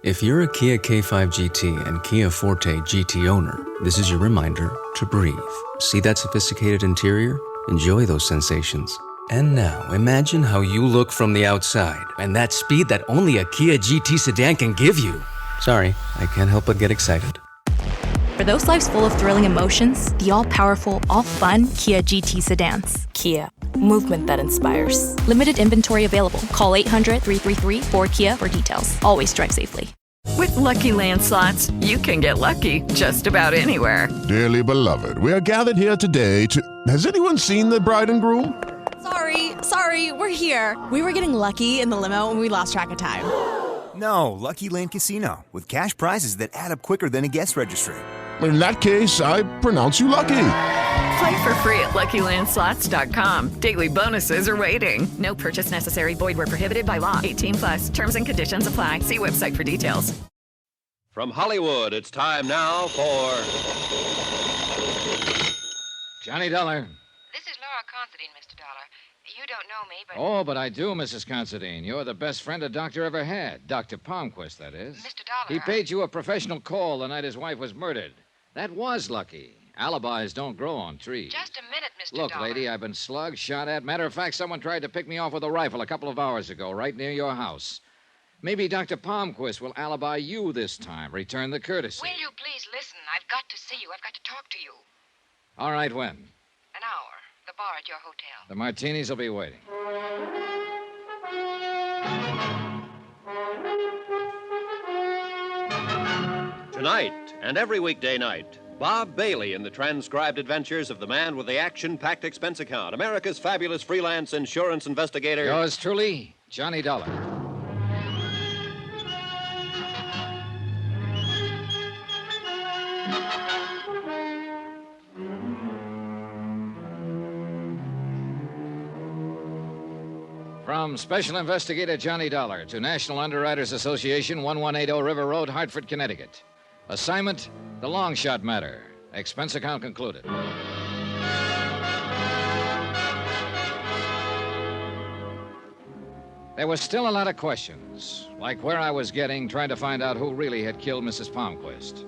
If you're a Kia K5 GT and Kia Forte GT owner, this is your reminder to breathe. See that sophisticated interior? Enjoy those sensations. And now, imagine how you look from the outside and that speed that only a Kia GT sedan can give you. Sorry, I can't help but get excited. For those lives full of thrilling emotions, the all-powerful, all-fun Kia GT sedans. Kia, movement that inspires. Limited inventory available. Call 800-333-4KIA for details. Always drive safely. With Lucky Land Slots, you can get lucky just about anywhere. Dearly beloved, we are gathered here today to... Has anyone seen the bride and groom? Sorry, we're here. We were getting lucky in the limo and we lost track of time. No, Lucky Land Casino, with cash prizes that add up quicker than a guest registry. In that case, I pronounce you lucky. Play for free at LuckyLandSlots.com. Daily bonuses are waiting. No purchase necessary. Void where prohibited by law. 18+. Terms and conditions apply. See website for details. From Hollywood, it's time now for... Johnny Dollar. This is Laura Considine, Mr. Dollar. You don't know me, but... Oh, but I do, Mrs. Considine. You're the best friend a doctor ever had. Dr. Palmquist, that is. Mr. Dollar... He paid you a professional call the night his wife was murdered. That was lucky. Alibis don't grow on trees. Just a minute, Mr. Look, Dollar. lady, I've been slugged, shot at. Matter of fact, someone tried to pick me off with a rifle a couple of hours ago, right near your house. Maybe Dr. Palmquist will alibi you this time. Return the courtesy. Will you please listen? I've got to see you. I've got to talk to you. All right, when? An hour. The bar at your hotel. The martinis will be waiting. Tonight and every weekday night, Bob Bailey in the transcribed adventures of the man with the action-packed expense account, America's fabulous freelance insurance investigator. Yours truly, Johnny Dollar. From Special Investigator Johnny Dollar to National Underwriters Association, 1180 River Road, Hartford, Connecticut. Assignment, the long shot matter. Expense account concluded. There was still a lot of questions, like where I was getting, trying to find out who really had killed Mrs. Palmquist.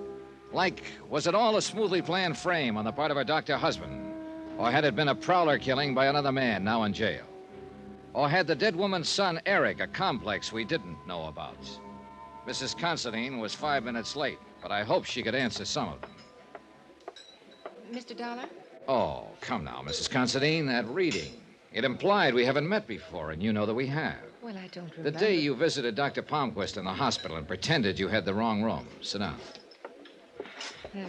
Like, was it all a smoothly planned frame on the part of her doctor husband? Or had it been a prowler killing by another man now in jail? Or had the dead woman's son, Eric, a complex we didn't know about? Mrs. Considine was 5 minutes late, but I hoped she could answer some of them. Mr. Dollar? Oh, come now, Mrs. Considine, that reading. It implied we haven't met before, and you know that we have. Well, I don't remember. The day you visited Dr. Palmquist in the hospital and pretended you had the wrong room. Sit down. Oh,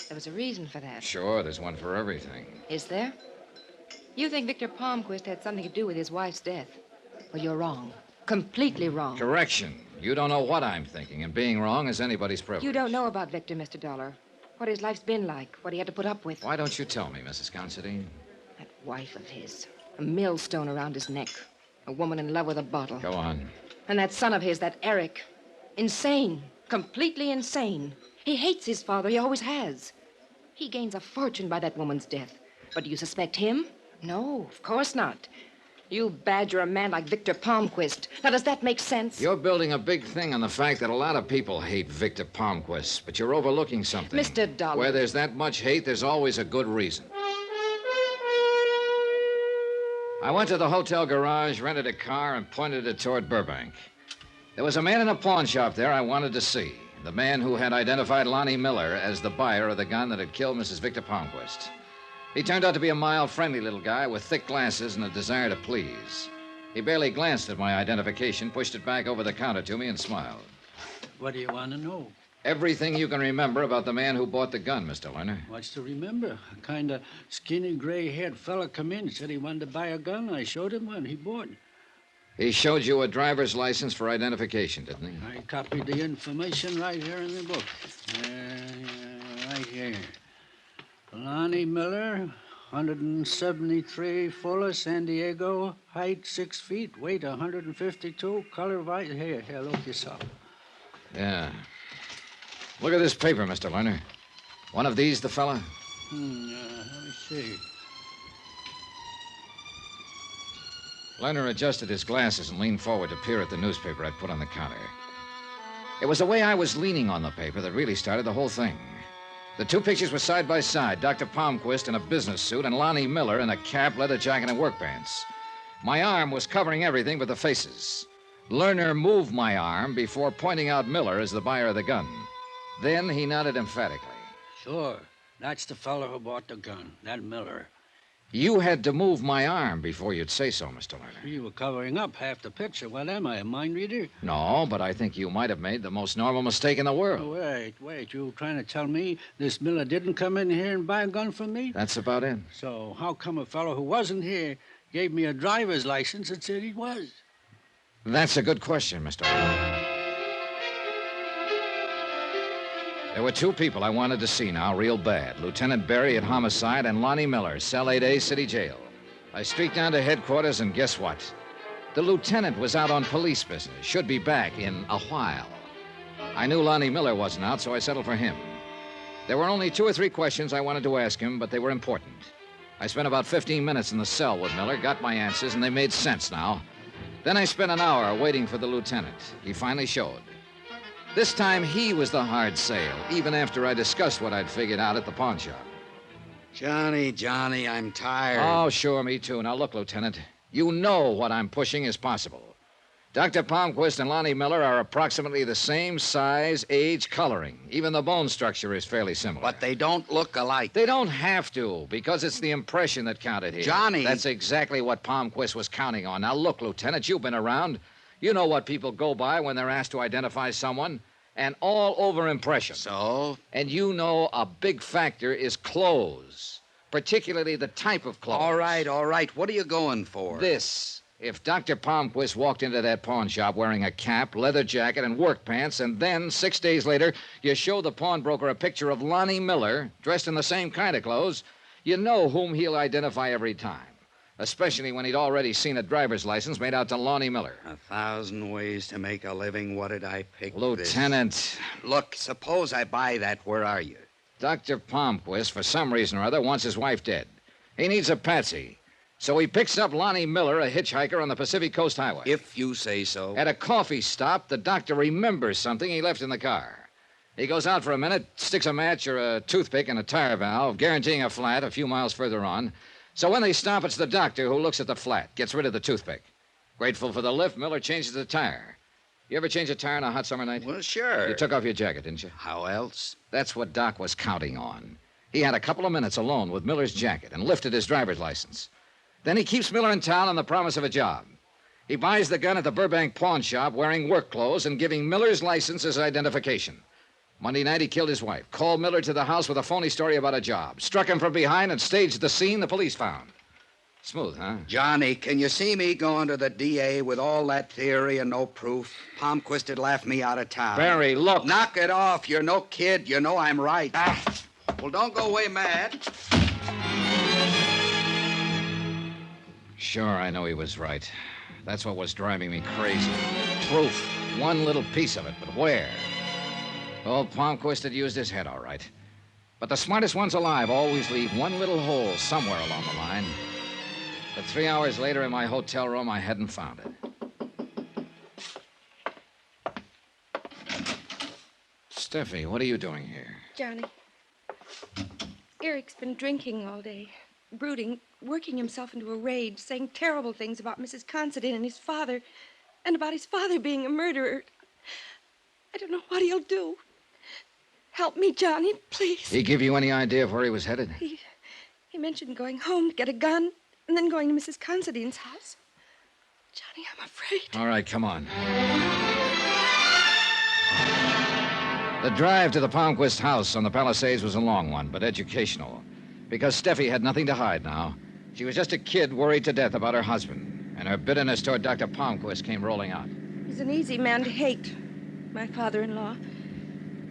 there was a reason for that. Sure, there's one for everything. Is there? You think Victor Palmquist had something to do with his wife's death? Well, you're wrong. Completely wrong. Correction. You don't know what I'm thinking, and being wrong is anybody's privilege. You don't know about Victor, Mr. Dollar. What his life's been like, what he had to put up with. Why don't you tell me, Mrs. Considine? That wife of his. A millstone around his neck. A woman in love with a bottle. Go on. And that son of his, that Eric. Insane. Completely insane. He hates his father. He always has. He gains a fortune by that woman's death. But do you suspect him? No, of course not. You badger a man like Victor Palmquist. Now, does that make sense? You're building a big thing on the fact that a lot of people hate Victor Palmquist, but you're overlooking something. Mr. Dollar. Where there's that much hate, there's always a good reason. I went to the hotel garage, rented a car, and pointed it toward Burbank. There was a man in a pawn shop there I wanted to see. The man who had identified Lonnie Miller as the buyer of the gun that had killed Mrs. Victor Palmquist. He turned out to be a mild, friendly little guy with thick glasses and a desire to please. He barely glanced at my identification, pushed it back over the counter to me, and smiled. What do you want to know? Everything you can remember about the man who bought the gun, Mr. Lerner. What's to remember? A kind of skinny, gray-haired fella come in, said he wanted to buy a gun. I showed him one. He bought. He showed you a driver's license for identification, didn't he? I copied the information right here in the book. Right here. Lonnie Miller, 173, Fuller, San Diego, height 6 feet, weight 152, color white. Here, look this up. Yeah. Look at this paper, Mr. Lerner. One of these the fella? Let me see. Lerner adjusted his glasses and leaned forward to peer at the newspaper I'd put on the counter. It was the way I was leaning on the paper that really started the whole thing. The two pictures were side by side, Dr. Palmquist in a business suit and Lonnie Miller in a cap, leather jacket, and work pants. My arm was covering everything but the faces. Lerner moved my arm before pointing out Miller as the buyer of the gun. Then he nodded emphatically. Sure. That's the fellow who bought the gun, that Miller. You had to move my arm before you'd say so, Mr. Lerner. You were covering up half the picture. What am I, a mind reader? No, but I think you might have made the most normal mistake in the world. Wait. You trying to tell me this Miller didn't come in here and buy a gun from me? That's about it. So how come a fellow who wasn't here gave me a driver's license and said he was? That's a good question, Mr. Lerner. There were two people I wanted to see now real bad. Lieutenant Berry at homicide and Lonnie Miller, cell 8A, city jail. I streaked down to headquarters and guess what? The lieutenant was out on police business. Should be back in a while. I knew Lonnie Miller wasn't out, so I settled for him. There were only 2 or 3 questions I wanted to ask him, but they were important. I spent about 15 minutes in the cell with Miller, got my answers, and they made sense now. Then I spent an hour waiting for the lieutenant. He finally showed. This time, he was the hard sale, even after I discussed what I'd figured out at the pawn shop. Johnny, I'm tired. Oh, sure, me too. Now, look, Lieutenant, you know what I'm pushing is possible. Dr. Palmquist and Lonnie Miller are approximately the same size, age, coloring. Even the bone structure is fairly similar. But they don't look alike. They don't have to, because it's the impression that counted here. Johnny. That's exactly what Palmquist was counting on. Now, look, Lieutenant, you've been around. You know what people go by when they're asked to identify someone. An all-over impression. So? And you know a big factor is clothes, particularly the type of clothes. All right. What are you going for? This. If Dr. Palmquist walked into that pawn shop wearing a cap, leather jacket, and work pants, and then, 6 days later, you show the pawnbroker a picture of Lonnie Miller dressed in the same kind of clothes, you know whom he'll identify every time. Especially when he'd already seen a driver's license made out to Lonnie Miller. 1,000 ways to make a living. What did I pick? Lieutenant. This? Look, suppose I buy that. Where are you? Dr. Palmquist, for some reason or other, wants his wife dead. He needs a patsy. So he picks up Lonnie Miller, a hitchhiker on the Pacific Coast Highway. If you say so. At a coffee stop, the doctor remembers something he left in the car. He goes out for a minute, sticks a match or a toothpick in a tire valve, guaranteeing a flat a few miles further on. So when they stop, it's the doctor who looks at the flat, gets rid of the toothpick. Grateful for the lift, Miller changes the tire. You ever change a tire on a hot summer night? Well, sure. You took off your jacket, didn't you? How else? That's what Doc was counting on. He had a couple of minutes alone with Miller's jacket and lifted his driver's license. Then he keeps Miller in town on the promise of a job. He buys the gun at the Burbank pawn shop wearing work clothes and giving Miller's license as identification. Monday night, he killed his wife, called Miller to the house with a phony story about a job, struck him from behind, and staged the scene the police found. Smooth, huh? Johnny, can you see me going to the DA with all that theory and no proof? Palmquist would laugh me out of town. Barry, look. Knock it off. You're no kid. You know I'm right. Well, don't go away mad. Sure, I know he was right. That's what was driving me crazy. Proof. One little piece of it, but where? Old Palmquist had used his head, all right. But the smartest ones alive always leave one little hole somewhere along the line. But 3 hours later in my hotel room, I hadn't found it. Steffi, what are you doing here? Johnny, Eric's been drinking all day, brooding, working himself into a rage, saying terrible things about Mrs. Considine and his father, and about his father being a murderer. I don't know what he'll do. Help me, Johnny, please. He give you any idea of where he was headed? He mentioned going home to get a gun and then going to Mrs. Considine's house. Johnny, I'm afraid. All right, come on. The drive to the Palmquist house on the Palisades was a long one, but educational. Because Steffi had nothing to hide now. She was just a kid worried to death about her husband, and her bitterness toward Dr. Palmquist came rolling out. He's an easy man to hate, my father-in-law.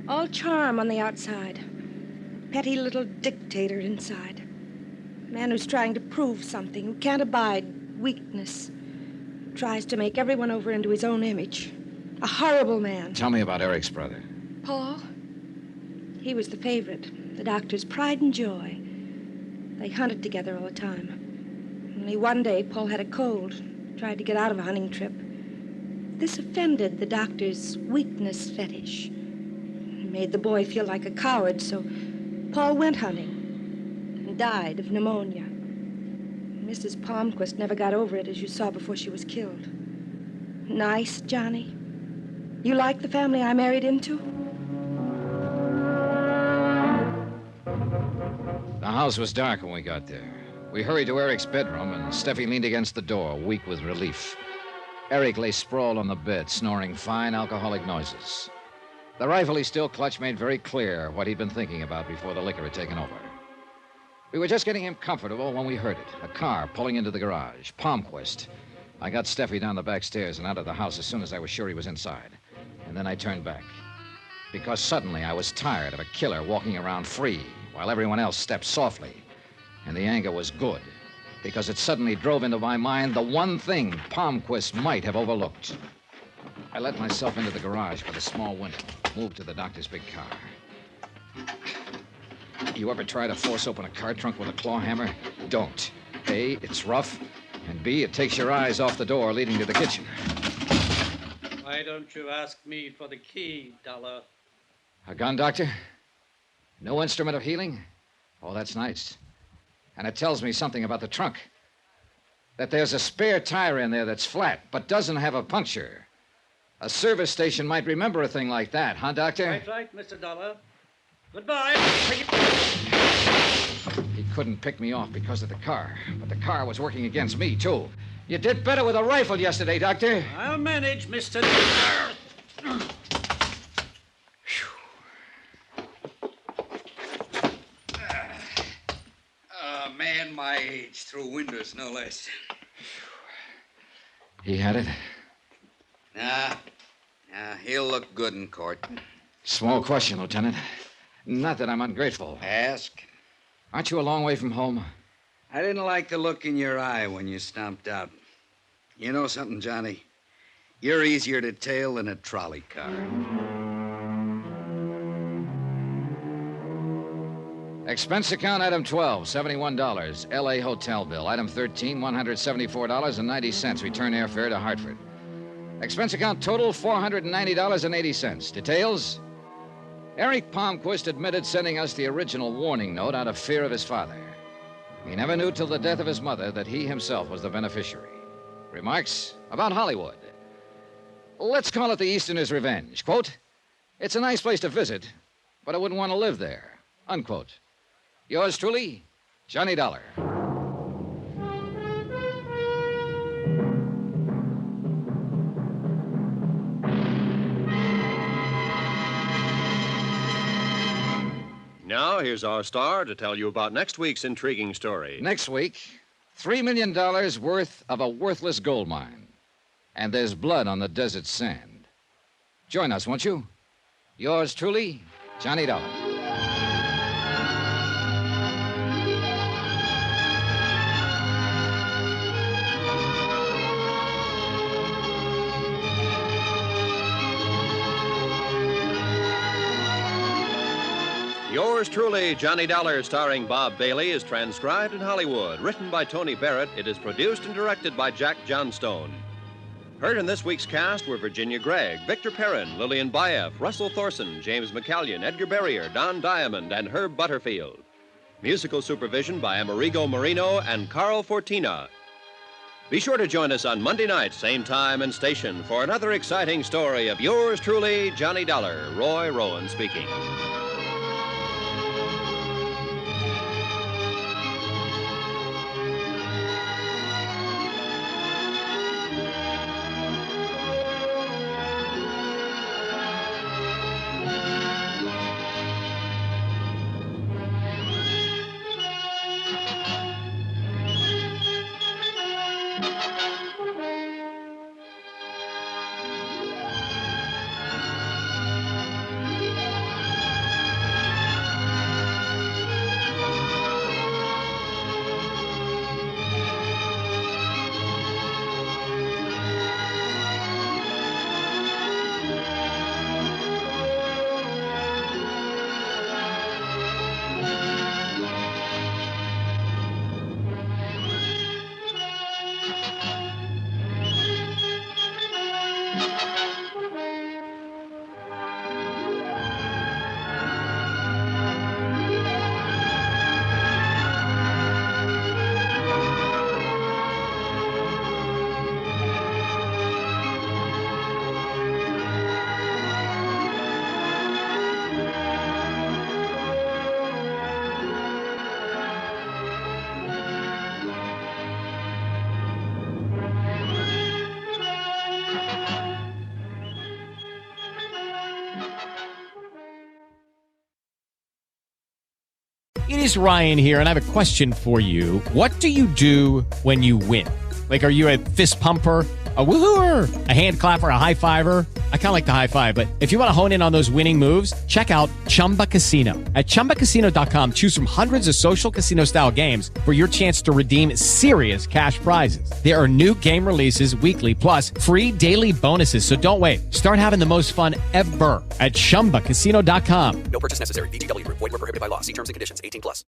All charm on the outside. Petty little dictator inside. Man who's trying to prove something, who can't abide weakness. Tries to make everyone over into his own image. A horrible man. Tell me about Eric's brother. Paul? He was the favorite, the doctor's pride and joy. They hunted together all the time. Only one day, Paul had a cold. Tried to get out of a hunting trip. This offended the doctor's weakness fetish. It made the boy feel like a coward, so Paul went hunting and died of pneumonia. Mrs. Palmquist never got over it, as you saw before she was killed. Nice, Johnny? You like the family I married into? The house was dark when we got there. We hurried to Eric's bedroom, and Steffi leaned against the door, weak with relief. Eric lay sprawled on the bed, snoring fine alcoholic noises. The rifle he still clutched made very clear what he'd been thinking about before the liquor had taken over. We were just getting him comfortable when we heard it, a car pulling into the garage. Palmquist. I got Steffi down the back stairs and out of the house as soon as I was sure he was inside. And then I turned back. Because suddenly I was tired of a killer walking around free while everyone else stepped softly. And the anger was good, because it suddenly drove into my mind the one thing Palmquist might have overlooked. I let myself into the garage by the small window, moved to the doctor's big car. You ever try to force open a car trunk with a claw hammer? Don't. A, it's rough, and B, it takes your eyes off the door leading to the kitchen. Why don't you ask me for the key, Dollar? A gun, Doctor? No instrument of healing? Oh, that's nice. And it tells me something about the trunk. That there's a spare tire in there that's flat, but doesn't have a puncture. A service station might remember a thing like that, huh, Doctor? Right, Mr. Dollar. Goodbye. He couldn't pick me off because of the car, but the car was working against me, too. You did better with a rifle yesterday, Doctor. I'll manage, Mr. A man my age through windows, no less. He had it? Nah, he'll look good in court. Small question, Lieutenant. Not that I'm ungrateful. Ask. Aren't you a long way from home? I didn't like the look in your eye when you stomped out. You know something, Johnny? You're easier to tail than a trolley car. Expense account, item 12, $71. L.A. hotel bill. Item 13, $174.90. Return airfare to Hartford. Expense account total, $490.80. Details? Eric Palmquist admitted sending us the original warning note out of fear of his father. He never knew till the death of his mother that he himself was the beneficiary. Remarks about Hollywood. Let's call it the Easterner's Revenge. Quote, it's a nice place to visit, but I wouldn't want to live there. Unquote. Yours truly, Johnny Dollar. Now, here's our star to tell you about next week's intriguing story. Next week, $3 million worth of a worthless gold mine. And there's blood on the desert sand. Join us, won't you? Yours truly, Johnny Dollar. Yours truly, Johnny Dollar, starring Bob Bailey, is transcribed in Hollywood. Written by Tony Barrett, it is produced and directed by Jack Johnstone. Heard in this week's cast were Virginia Gregg, Victor Perrin, Lillian Baeff, Russell Thorson, James McCallion, Edgar Barrier, Don Diamond, and Herb Butterfield. Musical supervision by Amerigo Marino and Carl Fortina. Be sure to join us on Monday night, same time and station, for another exciting story of yours truly, Johnny Dollar. Roy Rowan speaking. It is Ryan here, and I have a question for you. What do you do when you win? Like, are you a fist pumper, a woohooer, a hand clapper, a high fiver? I kind of like the high five, but if you want to hone in on those winning moves, check out Chumba Casino. At ChumbaCasino.com, choose from hundreds of social casino-style games for your chance to redeem serious cash prizes. There are new game releases weekly, plus free daily bonuses. So don't wait. Start having the most fun ever at ChumbaCasino.com. No purchase necessary. VGW Group. Void where prohibited by law. See terms and conditions. 18+.